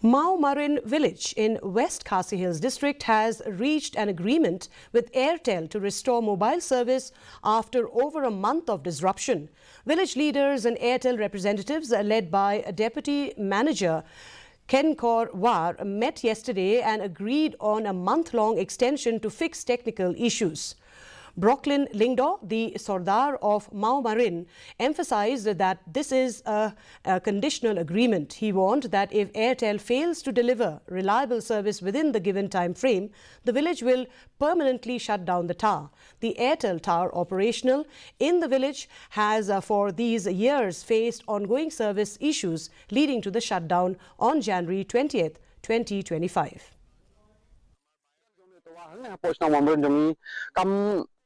Mawmarin village in West Khasi Hills district has reached an agreement with Airtel to restore mobile service after over a month of disruption. Village leaders and Airtel representatives led by Deputy Manager Kenkor War met yesterday and agreed on a month-long extension to fix technical issues. Brooklyn Lingdo, the Sardar of Mawmarin, emphasized that this is a conditional agreement. He warned that if Airtel fails to deliver reliable service within the given time frame, the village will permanently shut down the tower. The Airtel tower operational in the village has for these years faced ongoing service issues, leading to the shutdown on January 20th, 2025.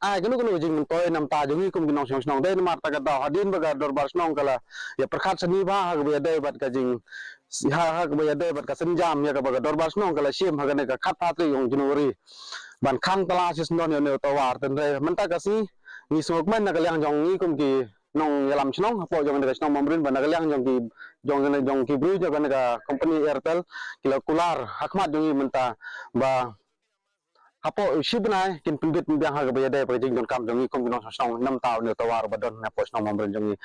ai cái lúc jing mình tôi nằm ta giống như cùng nong song đây mà ta cái tàu hadin baga dor bar snong kala ya perkhat seni ba ha be dai bat ka jing ha be dai bat ka senjam ya ka baga dor bar snong kala sim ha ne ka khat ta tri yong january ban khang tala sis non ne to war ten re man ta ka si ni sok man na ka liang jong ni kum ki nong ya lam snong po jong ne ka snong mamrin ban ka liang jong ki jong ki bru ja ka company Airtel kila kular hakmat jong man ta ba Hapo shibnai kin pinggit biang harga bayar dari pejing don kam jongi kom binong song 6 tahun ne tawar badon na pos nong Mawmarin jongi